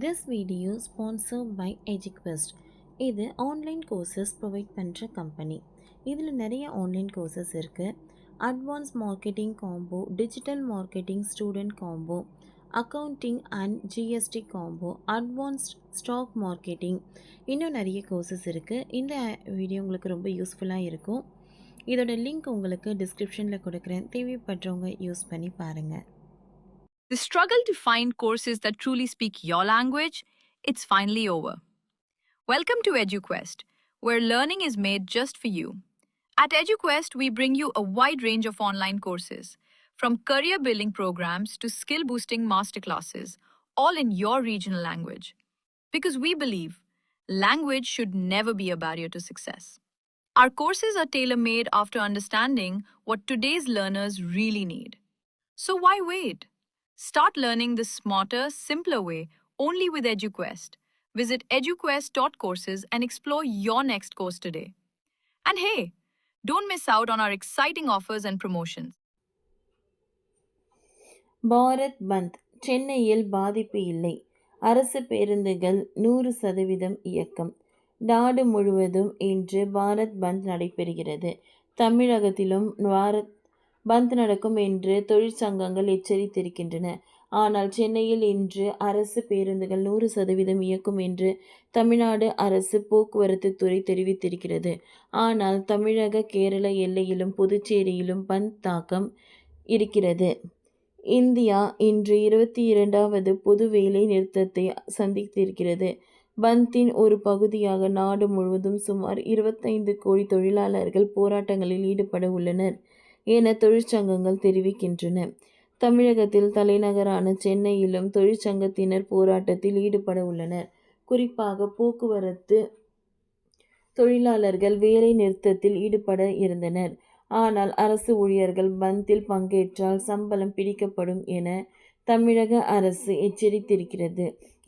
This video sponsored by EduQuest. இது online courses provide பண்ணுற கம்பெனி. இதில் நிறைய ஆன்லைன் கோர்சஸ் இருக்குது. Advance marketing combo, digital marketing student combo, accounting and GST combo, advanced stock marketing, இன்னும் நிறைய கோர்சஸ் இருக்குது. இந்த வீடியோ உங்களுக்கு ரொம்ப யூஸ்ஃபுல்லாக இருக்கும். இதோட லிங்க் உங்களுக்கு டிஸ்கிரிப்ஷனில் கொடுக்குறேன். தேவைப்படுறவங்க யூஸ் பண்ணி பாருங்கள். The struggle to find courses that truly speak your language, it's finally over. Welcome to EduQuest, where learning is made just for you. At EduQuest, we bring you a wide range of online courses, from career building programs to skill boosting masterclasses, all in your regional language. Because we believe language should never be a barrier to success. Our courses are tailor made after understanding what today's learners really need. So why wait? Start learning the smarter, simpler way only with EduQuest. Visit eduquest.courses and explore your next course today. And hey, don't miss out on our exciting offers and promotions. Bharat bandh, சென்னையில் பாதிப்பு இல்லை. அரசு பேருந்துகள் 100% இயக்கம். நாடு முழுவதும் இன்று பாரத் பந்த் நடைபெறுகிறது. தமிழகத்திலும் பாரத் பந்த் நடக்கும் என்று தொழிற்சங்கங்கள் எச்சரித்திருக்கின்றன. ஆனால் சென்னையில் இன்று அரசு பேருந்துகள் 100% இயக்கும் என்று தமிழ்நாடு அரசு போக்குவரத்து துறை தெரிவித்திருக்கிறது. ஆனால் தமிழக கேரள எல்லையிலும் புதுச்சேரியிலும் பந்த் தாக்கம் இருக்கிறது. இந்தியா இன்று 22வது பொது வேலை நிறுத்தத்தை சந்தித்திருக்கிறது. பந்தின் ஒரு பகுதியாக நாடு முழுவதும் சுமார் 25 கோடி தொழிலாளர்கள் போராட்டங்களில் ஈடுபட உள்ளனர் என தொழிற்சங்கங்கள் தெரிவிக்கின்றன. தமிழகத்தில் தலைநகரான சென்னையிலும் தொழிற்சங்கத்தினர் போராட்டத்தில் ஈடுபட உள்ளனர். குறிப்பாக போக்குவரத்து தொழிலாளர்கள் வேலை நிறுத்தத்தில் ஈடுபட இருந்தனர். ஆனால் அரசு ஊழியர்கள் பந்தில் பங்கேற்றால் சம்பளம் பிடிக்கப்படும் என தமிழக அரசு எச்சரித்திருக்கிறது.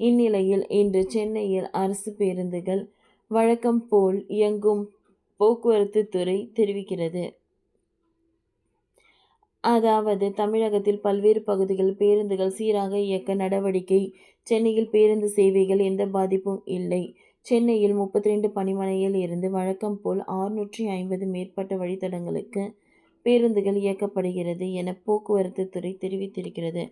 இந்நிலையில் இன்று சென்னையில் அரசு பேருந்துகள் வழக்கம் போல் இயங்கும் போக்குவரத்து துறை தெரிவிக்கிறது. அதாவது தமிழகத்தில் பல்வேறு பகுதிகள் பேருந்துகள் சீராக இயக்க நடவடிக்கை. சென்னையில் பேருந்து சேவைகள் எந்த பாதிப்பும் இல்லை. சென்னையில் 32 பணிமனையில் இருந்து வழக்கம் போல் 650 மேற்பட்ட வழித்தடங்களுக்கு பேருந்துகள் இயக்கப்படுகிறது என போக்குவரத்து துறை தெரிவித்திருக்கிறது.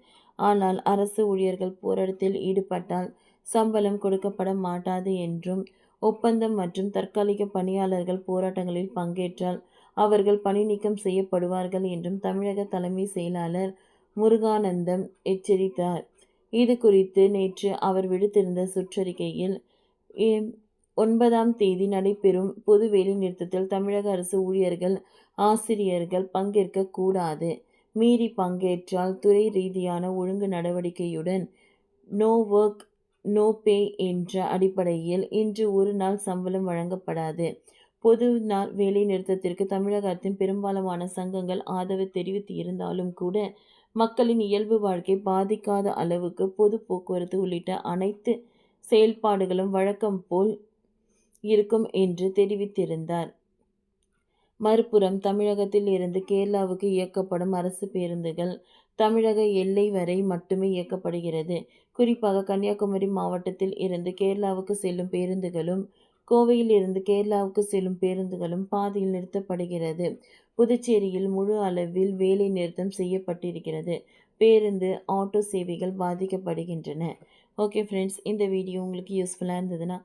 ஆனால் அரசு ஊழியர்கள் போராட்டத்தில் ஈடுபட்டால் சம்பளம் கொடுக்கப்பட மாட்டாது என்றும், ஒப்பந்தம் மற்றும் தற்காலிக பணியாளர்கள் போராட்டங்களில் பங்கேற்றால் அவர்கள் பணி நீக்கம் செய்யப்படுவார்கள் என்றும் தமிழக தலைமை செயலாளர் முருகானந்தம் எச்சரித்தார். இது குறித்து நேற்று அவர் விடுத்திருந்த சுற்றறிக்கையில் 9ஆம் தேதி நடைபெறும் பொது வேலை நிறுத்தத்தில் தமிழக அரசு ஊழியர்கள், ஆசிரியர்கள் பங்கேற்க கூடாது. மீறி பங்கேற்றால் துறை ரீதியான ஒழுங்கு நடவடிக்கையுடன் நோ ஒர்க் நோ பே என்ற அடிப்படையில் இன்று ஒரு நாள் சம்பளம் வழங்கப்படாது. பொது நாள் வேலை நிறுத்தத்திற்கு தமிழகத்தின் பெரும்பாலான சங்கங்கள் ஆதரவு தெரிவித்து இருந்தாலும் கூட மக்களின் இயல்பு வாழ்க்கை பாதிக்காத அளவுக்கு பொது போக்குவரத்து உள்ளிட்ட அனைத்து செயல்பாடுகளும் வழக்கம் போல் இருக்கும் என்று தெரிவித்திருந்தார். மறுபுறம் தமிழகத்தில் இருந்து கேரளாவுக்கு இயக்கப்படும் அரசு பேருந்துகள் தமிழக எல்லை வரை மட்டுமே இயக்கப்படுகிறது. குறிப்பாக கன்னியாகுமரி மாவட்டத்தில் இருந்து கேரளாவுக்கு செல்லும் பேருந்துகளும், கோவையில் இருந்து கேரளாவுக்கு செல்லும் பேருந்துகளும் பாதியில் நிறுத்தப்படுகிறது. புதுச்சேரியில் முழு அளவில் வேலை நிறுத்தம் செய்யப்பட்டிருக்கிறது. பேருந்து, ஆட்டோ சேவைகள் பாதிக்கப்படுகின்றன. ஓகே ஃப்ரெண்ட்ஸ், இந்த வீடியோ உங்களுக்கு யூஸ்ஃபுல்லாக இருந்ததுன்னா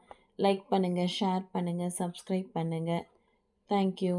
லைக் பண்ணுங்கள், ஷேர் பண்ணுங்கள், சப்ஸ்கிரைப் பண்ணுங்கள். தேங்க்யூ.